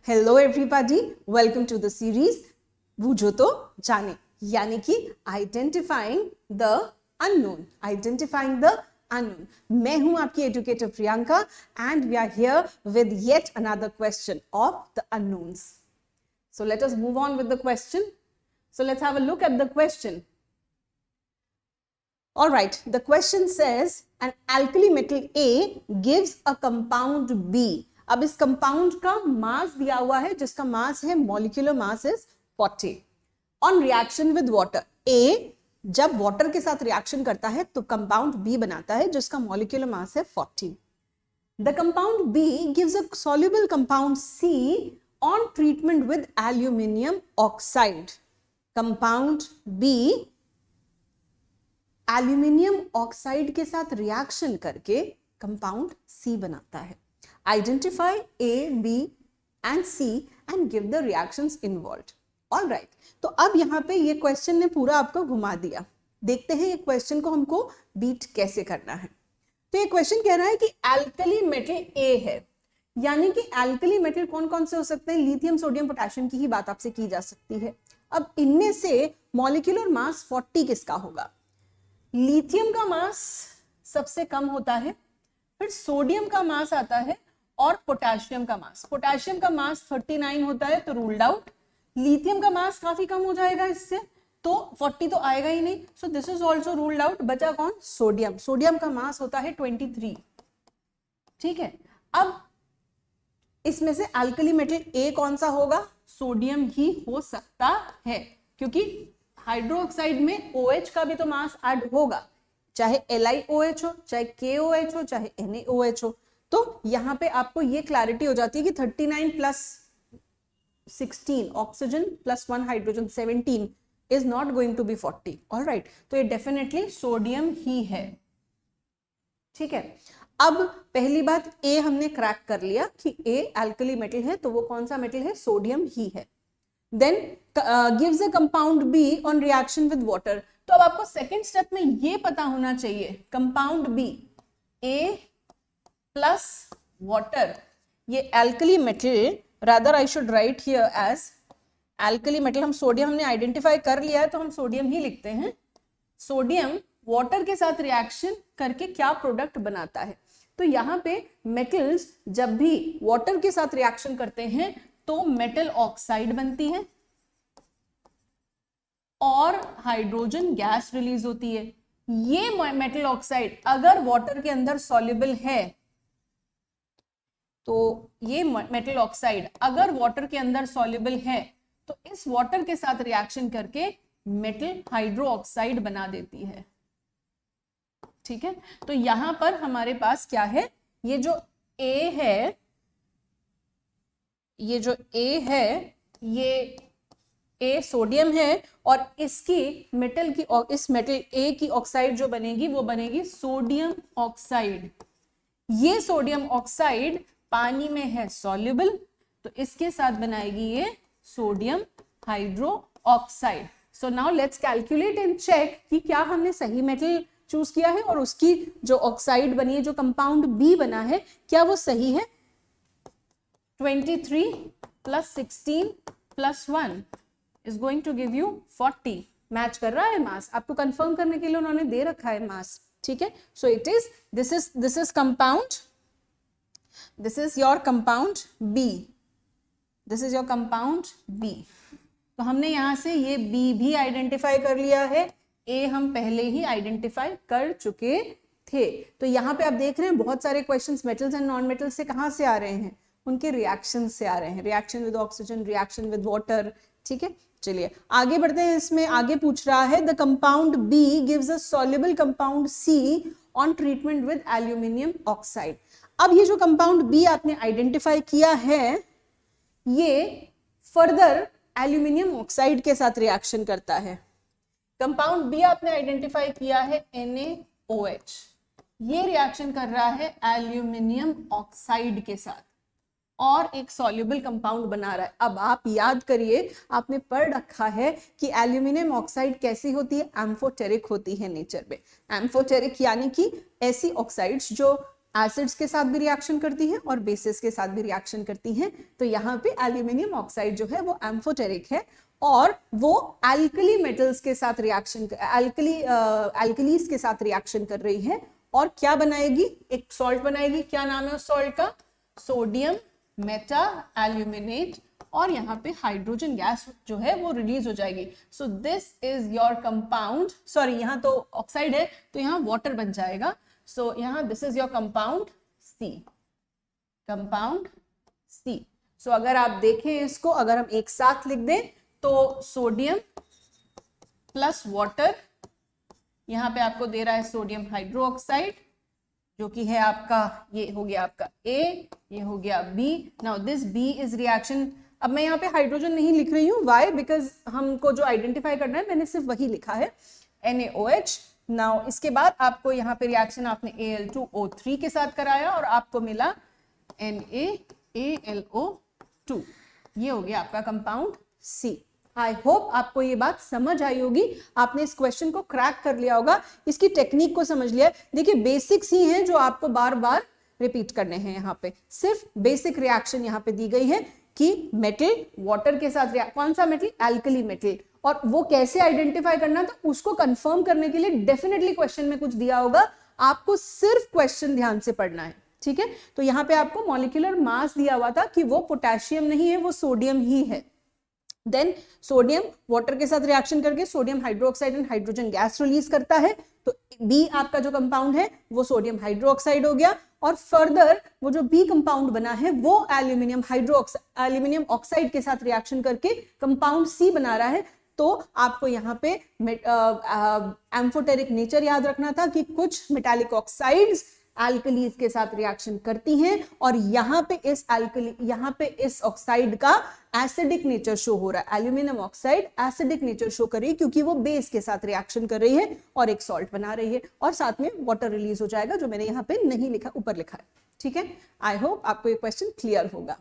Hello everybody, welcome to the series बूझो तो जाने, यानी कि आइडेंटिफाइंग द अननोन। मैं हूं आपकी educator Priyanka and we are here with yet another question of the unknowns. So let us move on with the question. So let's have a look at the question. All right, the question says an alkali metal A gives a compound B. अब इस compound का मास दिया हुआ है जिसका मास है molecular mass is 40 on reaction with water. A जब water के साथ रिएक्शन करता है तो कंपाउंड B बनाता है जिसका मॉलिक्यूलर मास है 40. The compound B gives a soluble compound C on treatment with aluminium oxide. Compound B aluminium oxide के साथ रिएक्शन करके कंपाउंड C बनाता है. Identify A, B and C and give the reactions involved. All right. तो अब यहाँ पे ये क्वेश्चन ने पूरा आपको घुमा दिया. देखते हैं ये क्वेश्चन को हमको बीट कैसे करना है. तो ये क्वेश्चन कह रहा है कि एल्कली मेटल A है, यानी कि एल्कली मेटल कौन कौन से हो सकते हैं. लिथियम, सोडियम, पोटेशियम की ही बात आपसे की जा सकती है. अब इनमें से मॉलिक्यूलर मास 40 किसका होगा. लिथियम का मास सबसे कम होता है, फिर सोडियम का मास आता है और पोटेशियम का मास. पोटेशियम का मास 39 होता है तो रूल्ड आउट. लिथियम का मास काफी कम हो जाएगा इससे, तो 40 तो आएगा ही नहीं, so this is also ruled out. बचा कौन. सोडियम. सोडियम का मास होता है 23. ठीक है. अब इसमें से अल्कली मेटल ए कौन सा होगा. सोडियम ही हो सकता है, क्योंकि हाइड्रोक्साइड में OH का भी तो मास ऐड होगा, चाहे LiOH हो, चाहे KOH हो, चाहे NaOH हो. तो यहां पे आपको ये क्लैरिटी हो जाती है कि 39 plus 16 oxygen plus 1 hydrogen 17 is not going to be 40. Alright, तो ये डेफिनेटली सोडियम ही है. ठीक है. अब पहली बात ए हमने क्रैक कर लिया कि ए एल्कली मेटल है, तो वो कौन सा मेटल है. सोडियम ही है. Then gives a compound B on reaction with water. तो अब आपको सेकेंड स्टेप में ये पता होना चाहिए, compound B A plus water. ये alkali metal, rather I should write here as alkali metal. हम सोडियम हमने आइडेंटिफाई कर लिया है तो हम सोडियम ही लिखते हैं. सोडियम वाटर के साथ रिएक्शन करके क्या प्रोडक्ट बनाता है. तो यहाँ पे मेटल्स जब भी वाटर के साथ रिएक्शन करते हैं तो मेटल ऑक्साइड बनती है और हाइड्रोजन गैस रिलीज होती है. ये मेटल ऑक्साइड अगर वाटर के अंदर सॉल्युबल है, तो ये मेटल ऑक्साइड अगर वाटर के अंदर सॉल्युबल है तो इस वाटर के साथ रिएक्शन करके मेटल हाइड्रो ऑक्साइड बना देती है. ठीक है. तो यहां पर हमारे पास क्या है, ये जो A है, ये जो A है, ये A सोडियम है और इसकी मेटल की, इस मेटल A की ऑक्साइड जो बनेगी वो बनेगी सोडियम ऑक्साइड. ये सोडियम ऑक्साइड पानी में है सॉल्युबल, तो इसके साथ बनाएगी ये sodium hydro oxide. So now let's calculate and check कि क्या हमने सही मेटल चूज किया है और उसकी जो ऑक्साइड बनी है, जो कंपाउंड B बना है, क्या वो सही है. 23 plus 16 plus 1 is going to give you 40. Match कर रहा है मास. आपको कंफर्म करने के लिए उन्होंने दे रखा है मास. ठीक है. So it is this is compound, this is your compound B, this is your compound B. तो हमने यहां से ये B भी आइडेंटिफाई कर लिया है, A हम पहले ही आइडेंटिफाई कर चुके थे. तो यहाँ पे आप देख रहे हैं बहुत सारे questions metals and non metals से कहां से आ रहे हैं, उनके रिएक्शन से आ रहे हैं. Reaction with oxygen, reaction with water. ठीक है. चलिए आगे बढ़ते हैं. इसमें आगे पूछ रहा है the compound B gives a soluble compound C on treatment with aluminium oxide. अब ये जो कंपाउंड B आपने आइडेंटिफाई किया है, ये फर्दर एल्यूमिनियम ऑक्साइड के साथ रिएक्शन करता है. कंपाउंड B आपने आइडेंटिफाई किया है NaOH. ये रिएक्शन कर रहा है एल्यूमिनियम ऑक्साइड के साथ और एक सॉल्युबल कंपाउंड बना रहा है. अब आप याद करिए, आपने पढ़ रखा है कि एल्यूमिनियम ऑक्साइड कैसी होती है, एम्फोटेरिक होती है नेचर में. एम्फोटेरिक यानी कि ऐसी ऑक्साइड्स जो एसिड्स के साथ भी रिएक्शन करती है और बेसिस के साथ भी रिएक्शन करती हैं। तो यहाँ पे एल्यूमिनियम ऑक्साइड जो है वो एम्फोटेरिक है और वो एल्कली मेटल्स के साथ रिएक्शन एल्कलीज के साथ रिएक्शन कर रही है और क्या बनाएगी, एक सॉल्ट बनाएगी। क्या नाम है उस सॉल्ट का, सोडियम मेटा एल्यूमिनेट, और यहाँ पे हाइड्रोजन गैस जो है वो रिलीज हो जाएगी। So this is your compound, sorry यहाँ तो ऑक्साइड है तो यहाँ वाटर बन जाएगा। सो यहाँ this is your compound C, compound C. So अगर आप देखें इसको, अगर हम एक साथ लिख दें तो सोडियम प्लस वाटर, यहाँ पे आपको दे रहा है सोडियम हाइड्रोक्साइड जो कि है आपका, ये हो गया आपका A, ये हो गया B। Now this B is reaction. अब मैं यहाँ पे हाइड्रोजन नहीं लिख रही हूँ, वाई, बिकॉज हमको जो आइडेंटिफाई करना है मैंने सिर्फ वही लिखा है, NaOH। नाउ इसके बाद आपको यहाँ पे रिएक्शन आपने Al2O3 के साथ कराया और आपको मिला NaAlO2। ये हो गया आपका कंपाउंड C। आई होप आपको ये बात समझ आई होगी, आपने इस क्वेश्चन को क्रैक कर लिया होगा, इसकी टेक्निक को समझ लिया। देखिए बेसिक्स ही हैं जो आपको बार बार रिपीट करने हैं। यहाँ पे सिर्फ बेसिक रिएक्शन यहाँ पे दी गई है कि मेटल वाटर के साथ, कौन सा मेटल, एल्कली मेटल, और वो कैसे आइडेंटिफाई करना, तो उसको कंफर्म करने के लिए डेफिनेटली क्वेश्चन में कुछ दिया होगा, आपको सिर्फ क्वेश्चन ध्यान से पढ़ना है, ठीक है। तो यहाँ पे आपको मॉलिक्यूलर मास दिया हुआ था कि वो पोटेशियम नहीं है, वो सोडियम ही है। देन सोडियम वाटर के साथ रिएक्शन करके sodium hydroxide and hydrogen gas release करता है, तो बी आपका जो कंपाउंड है वो सोडियम हाइड्रोक्साइड हो गया। और फर्दर वो जो बी कंपाउंड बना है वो एल्यूमिनियम ऑक्साइड के साथ रिएक्शन करके कंपाउंड सी बना रहा है। तो आपको यहाँ पे एम्फोटेरिक नेचर याद रखना था कि कुछ मेटालिक ऑक्साइड्स एल्कलीज के साथ रिएक्शन करती हैं और यहाँ पे इस ऑक्साइड का एसिडिक नेचर शो हो रहा है। Aluminium oxide acidic nature show कर रही है क्योंकि वो बेस के साथ रिएक्शन कर रही है और एक सॉल्ट बना रही है, और साथ में वाटर रिलीज हो जाएगा जो मैंने यहाँ पे नहीं लिखा, ऊपर लिखा है, ठीक है। आई होप आपको ये क्वेश्चन क्लियर होगा।